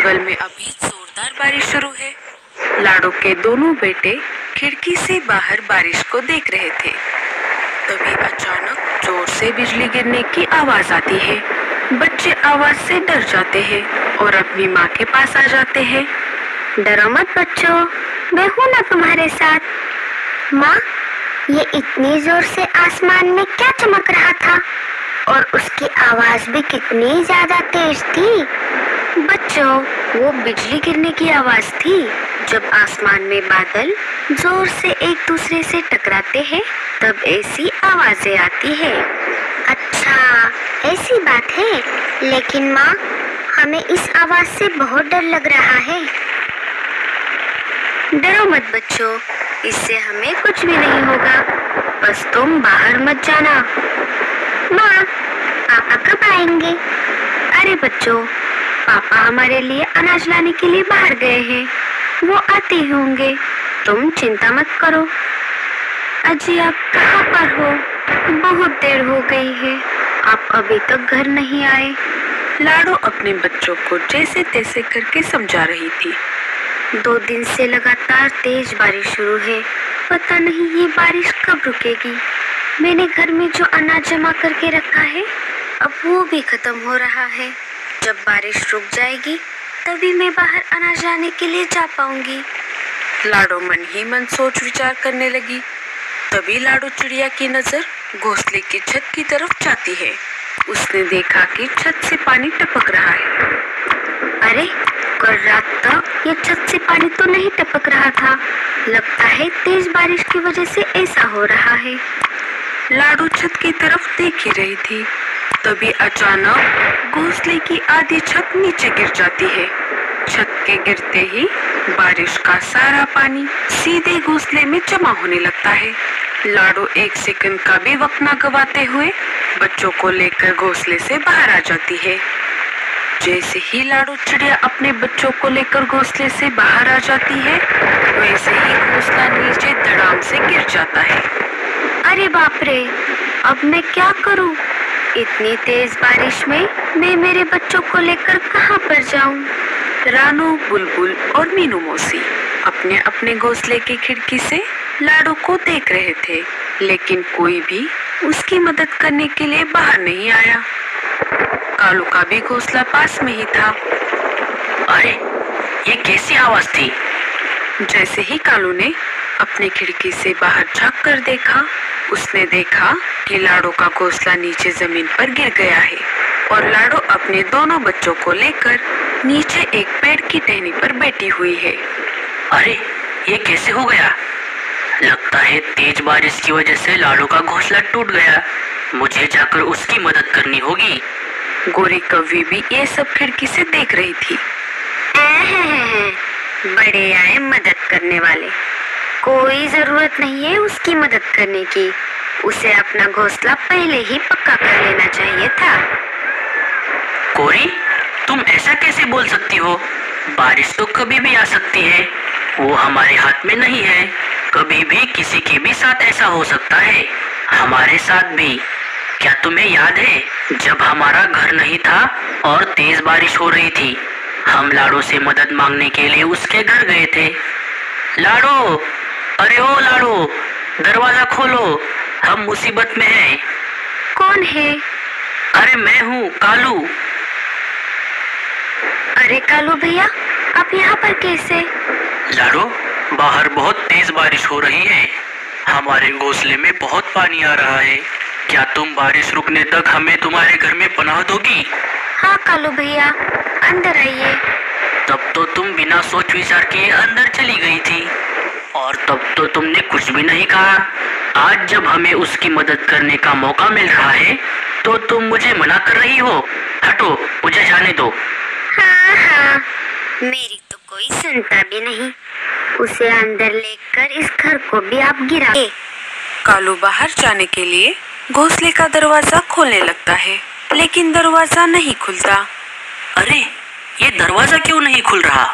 जंगल में अभी जोरदार बारिश शुरू है। लाडो के दोनों बेटे खिड़की से बाहर बारिश को देख रहे थे। तभी अचानक जोर से बिजली गिरने की आवाज आती है। बच्चे आवाज से डर जाते हैं और अपनी माँ के पास आ जाते हैं। डरो मत बच्चों, मैं हूँ ना तुम्हारे साथ। माँ, ये इतनी जोर से आसमान में क्या चमक रहा था और उसकी आवाज भी कितनी ज्यादा तेज थी। बच्चों, वो बिजली गिरने की आवाज थी। जब आसमान में बादल जोर से एक दूसरे से टकराते हैं तब ऐसी आवाजें आती है। अच्छा, ऐसी बात है। लेकिन माँ, हमें इस आवाज से बहुत डर लग रहा है। डरो मत बच्चों, इससे हमें कुछ भी नहीं होगा। बस तुम बाहर मत जाना। माँ, पापा कब आएंगे? अरे बच्चों, पापा हमारे लिए अनाज लाने के लिए बाहर गए हैं। वो आते ही होंगे, तुम चिंता मत करो। अजी, आप कहाँ पर हो? बहुत देर हो गई है, आप अभी तक घर नहीं आए। लाडो अपने बच्चों को जैसे तैसे करके समझा रही थी। 2 दिन से लगातार तेज बारिश शुरू है। पता नहीं ये बारिश कब रुकेगी। मैंने घर में जो अनाज जमा करके रखा है अब वो भी खत्म हो रहा है। जब बारिश रुक जाएगी तभी मैं बाहर अनाज लाने के लिए जा पाऊंगी। लाडो मन ही मन सोच विचार करने लगी। तभी लाडो चिड़िया की नजर घोंसले की छत की तरफ जाती है। उसने देखा कि छत से पानी टपक रहा है। अरे, कल रात तक ये छत से पानी तो नहीं टपक रहा था। लगता है तेज बारिश की वजह से ऐसा हो रहा है। लाडो छत की तरफ देख ही रही थी। तभी अचानक घोंसले की आधी छत नीचे गिर जाती है। छत के गिरते ही बारिश का सारा पानी सीधे घोंसले में जमा होने लगता है। लाडो 1 सेकंड का भी वक्त न गवाते हुए बच्चों को लेकर घोंसले से बाहर आ जाती है। जैसे ही लाडो चिड़िया अपने बच्चों को लेकर घोंसले से बाहर आ जाती है वैसे ही घोंसला नीचे धड़ाम से गिर जाता है। अरे बाप रे, अब मैं क्या करूं? इतनी तेज बारिश में मैं मेरे बच्चों को लेकर कहां पर जाऊं? रानू, बुलबुल और मीनू मौसी अपने अपने घोंसले की खिड़की से लाडो को देख रहे थे, लेकिन कोई भी उसकी मदद करने के लिए बाहर नहीं आया। कालू का भी घोंसला पास में ही था। अरे, ये कैसी आवाज थी? जैसे ही कालू ने अपने खिड़की से बाहर झांक कर देखा, उसने देखा कि लाडो का घोंसला नीचे जमीन पर गिर गया है और लाडो अपने दोनों बच्चों को लेकर नीचे एक पेड़ की टहनी पर बैठी हुई है। अरे, ये कैसे हो गया? लगता है तेज बारिश की वजह से लाडो का घोंसला टूट गया। मुझे जाकर उसकी मदद करनी होगी। गोरी कौवी भी ये सब खिड़की से देख रही थी। बड़े आए मदद करने वाले। कोई जरूरत नहीं है उसकी मदद करने की। उसे अपना घोंसला पहले ही पक्का कर लेना चाहिए था। कोरी, तुम ऐसा कैसे बोल सकती हो? बारिश तो कभी भी आ सकती है, वो हमारे हाथ में नहीं है। कभी भी किसी के भी साथ ऐसा हो सकता है, हमारे साथ भी। क्या तुम्हें याद है जब हमारा घर नहीं था और तेज बारिश हो रही थी, हम लाडो से मदद मांगने के लिए उसके घर गए थे। लाडो, अरे ओ लाडो, दरवाजा खोलो, हम मुसीबत में हैं। कौन है? अरे मैं हूँ, कालू। अरे कालू भैया, आप यहाँ पर कैसे? लाडो, बाहर बहुत तेज बारिश हो रही है। हमारे घोंसले में बहुत पानी आ रहा है। क्या तुम बारिश रुकने तक हमें तुम्हारे घर में पनाह दोगी? हाँ कालू भैया, अंदर आइए। तब तो तुम बिना सोच विचार किए अंदर चली गई थी और तब तो तुमने कुछ भी नहीं कहा। आज जब हमें उसकी मदद करने का मौका मिल रहा है तो तुम मुझे मना कर रही हो। हटो, मुझे जाने दो। हाँ, मेरी तो कोई सुनता भी नहीं। उसे अंदर लेकर इस घर को भी आप गिरा। कालू बाहर जाने के लिए घोंसले का दरवाजा खोलने लगता है, लेकिन दरवाजा नहीं खुलता। अरे, ये दरवाजा क्यों नहीं खुल रहा?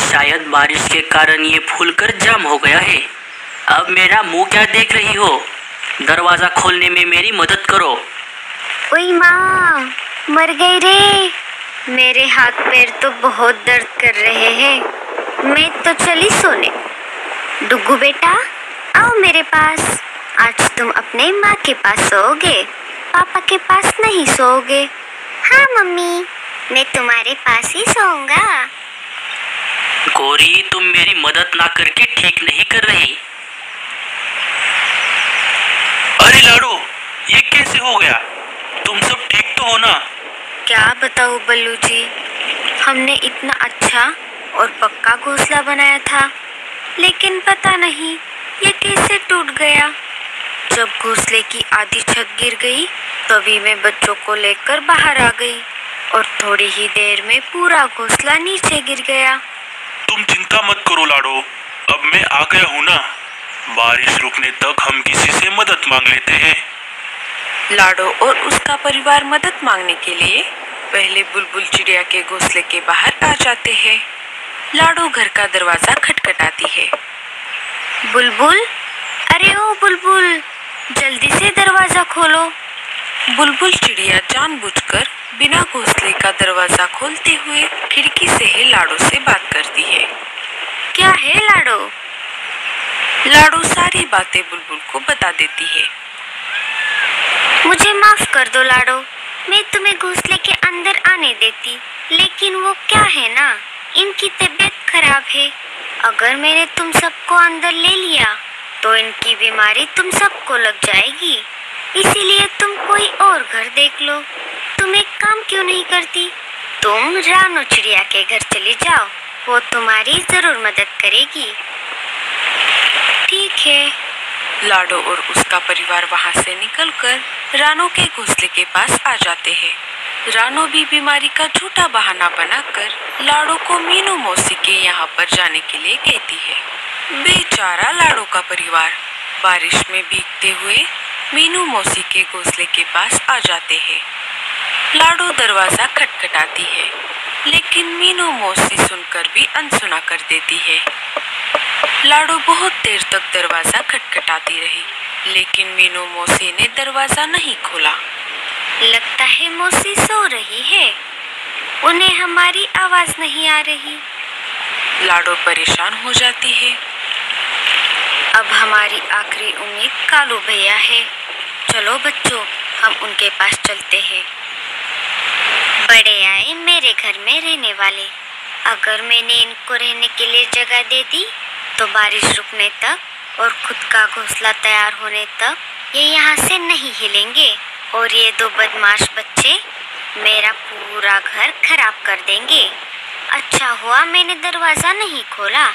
शायद बारिश के कारण ये फूलकर जाम हो गया है। अब मेरा मुंह क्या देख रही हो? दरवाजा खोलने में मेरी मदद करो। ओए माँ, मर गई रे। मेरे हाथ पैर तो बहुत दर्द कर रहे हैं। मैं तो चली सोने। डुग्गू बेटा, आओ मेरे पास। आज तुम अपने माँ के पास सोओगे, पापा के पास नहीं सोओगे। हाँ मम्मी, मैं तुम्हारे पास ही सोऊंगा। गौरी, तुम मेरी मदद ना करके ठीक नहीं कर रही। अरे लाडो, ये कैसे हो गया? तुम सब ठीक तो हो ना? क्या बताऊं बल्लू जी, हमने इतना अच्छा और पक्का घोंसला बनाया था, लेकिन पता नहीं ये कैसे टूट गया। जब घोंसले की आधी छत गिर गई, तभी मैं बच्चों को लेकर बाहर आ गई और थोड़ी ही देर में पूरा घोंसला नीचे गिर गया। तुम चिंता मत करो लाडो, अब मैं आ गया हूँ ना। बारिश रुकने तक हम किसी से मदद मांग लेते हैं। लाडो और उसका परिवार मदद मांगने के लिए पहले बुलबुल चिड़िया के घोंसले के बाहर आ जाते हैं। लाडो घर का दरवाजा खटखटाती है। बुलबुल, अरे ओ बुलबुल, जल्दी से दरवाजा खोलो। बुलबुल चिड़िया जानबूझकर बिना घोंसले का दरवाजा खोलते हुए खिड़की से ही लाडो से बात करती है। क्या है लाडो? लाडो सारी बातें बुलबुल को बता देती है। मुझे माफ कर दो लाडो, मैं तुम्हें घोंसले के अंदर आने देती, लेकिन वो क्या है ना, इनकी तबीयत खराब है। अगर मैंने तुम सबको अंदर ले लिया तो इनकी बीमारी तुम सबको लग जाएगी। इसीलिए तुम कोई और घर देख लो। तुम एक काम क्यों नहीं करती? तुम रानो चिड़िया के घर चली जाओ, वो तुम्हारी जरूर मदद करेगी। ठीक है। लाडो और उसका परिवार वहां से निकलकर रानो के घोंसले के पास आ जाते हैं। रानो भी बीमारी का झूठा बहाना बनाकर लाडो को मीनू मौसी के यहाँ पर जाने के लिए कहती है। बेचारा लाडो का परिवार बारिश में भीगते हुए मीनू मौसी के घोंसले के पास आ जाते हैं। लाडो दरवाजा खटखटाती है, लेकिन मीनू मौसी सुनकर भी अनसुना कर देती है। लाडो बहुत देर तक दरवाजा खटखटाती रही, लेकिन मीनू मौसी ने दरवाजा नहीं खोला। लगता है मौसी सो रही है, उन्हें हमारी आवाज नहीं आ रही। लाडो परेशान हो जाती है। अब हमारी आखिरी उम्मीद कालू भैया है। चलो बच्चों, हम उनके पास चलते हैं। बड़े आए मेरे घर में रहने वाले। अगर मैंने इनको रहने के लिए जगह दे दी तो बारिश रुकने तक और खुद का घोंसला तैयार होने तक ये यहाँ से नहीं हिलेंगे, और ये दो बदमाश बच्चे मेरा पूरा घर खराब कर देंगे। अच्छा हुआ मैंने दरवाजा नहीं खोला।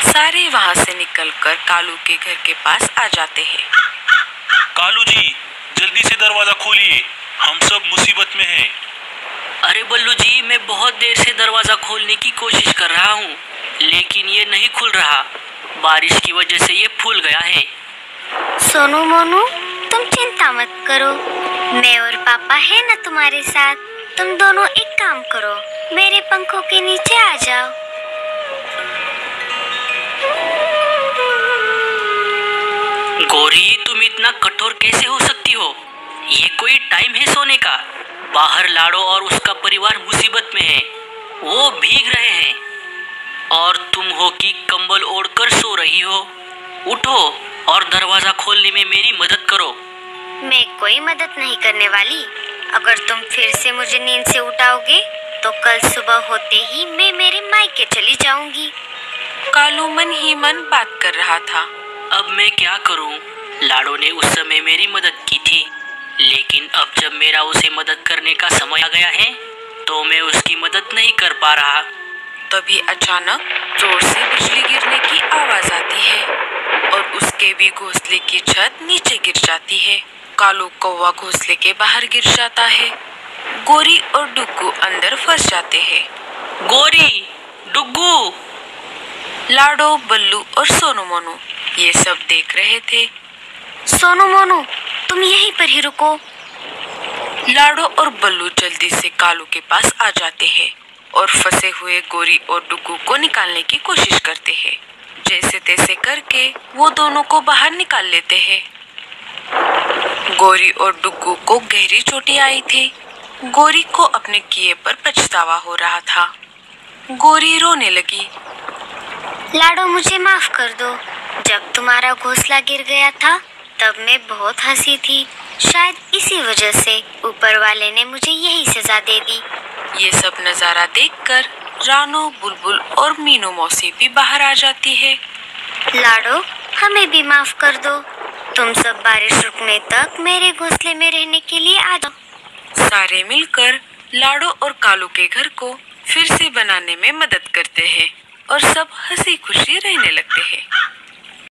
सारे वहां से निकलकर कालू के घर के पास आ जाते हैं। कालू जी, जल्दी से दरवाजा खोलिए, हम सब मुसीबत में हैं। अरे बल्लू जी, मैं बहुत देर से दरवाजा खोलने की कोशिश कर रहा हूँ, लेकिन ये नहीं खुल रहा। बारिश की वजह से ये फूल गया है। सोनू मोनू, तुम चिंता मत करो, मैं और पापा है ना तुम्हारे साथ। तुम दोनों एक काम करो, मेरे पंखों के नीचे आ जाओ। गौरी, तुम इतना कठोर कैसे हो सकती हो? ये कोई टाइम है सोने का? बाहर लाडो और उसका परिवार मुसीबत में है, वो भीग रहे हैं, और तुम हो कि कंबल ओढ़कर सो रही हो। उठो और दरवाजा खोलने में मेरी मदद करो। मैं कोई मदद नहीं करने वाली। अगर तुम फिर से मुझे नींद से उठाओगे तो कल सुबह होते ही मैं मेरे मायके चली जाऊंगी। कालू मन ही मन बात कर रहा था। अब मैं क्या करूं? लाडो ने उस समय मेरी मदद की थी, लेकिन अब जब मेरा उसे मदद करने का समय आ गया है तो मैं उसकी मदद नहीं कर पा रहा। तभी अचानक जोर से बिजली गिरने की आवाज आती है और उसके भी घोंसले की छत नीचे गिर जाती है। कालू कौवा घोंसले के बाहर गिर जाता है। गोरी और डुग्गू अंदर फंस जाते हैं। गोरी, डुग्गू। लाडो, बल्लू और सोनू मोनू ये सब देख रहे थे। सोनू मोनू, तुम यहीं पर ही रुको। लाडो और बल्लू जल्दी से कालू के पास आ जाते हैं और फंसे हुए गोरी और डुग्गू को निकालने की कोशिश करते हैं। जैसे तैसे करके वो दोनों को बाहर निकाल लेते हैं। गोरी और डुग्गू को गहरी चोटें आई थी। गोरी को अपने किए पर पछतावा हो रहा था। गोरी रोने लगी। लाडो, मुझे माफ कर दो। जब तुम्हारा घोंसला गिर गया था तब मैं बहुत हंसी थी। शायद इसी वजह से ऊपर वाले ने मुझे यही सजा दे दी। ये सब नजारा देखकर रानो, बुलबुल और मीनू मौसी भी बाहर आ जाती है। लाडो, हमें भी माफ कर दो। तुम सब बारिश रुकने तक मेरे घोंसले में रहने के लिए आ जाओ। सारे मिलकर लाडो और कालू के घर को फिर से बनाने में मदद करते हैं और सब हंसी खुशी रहने लगते हैं।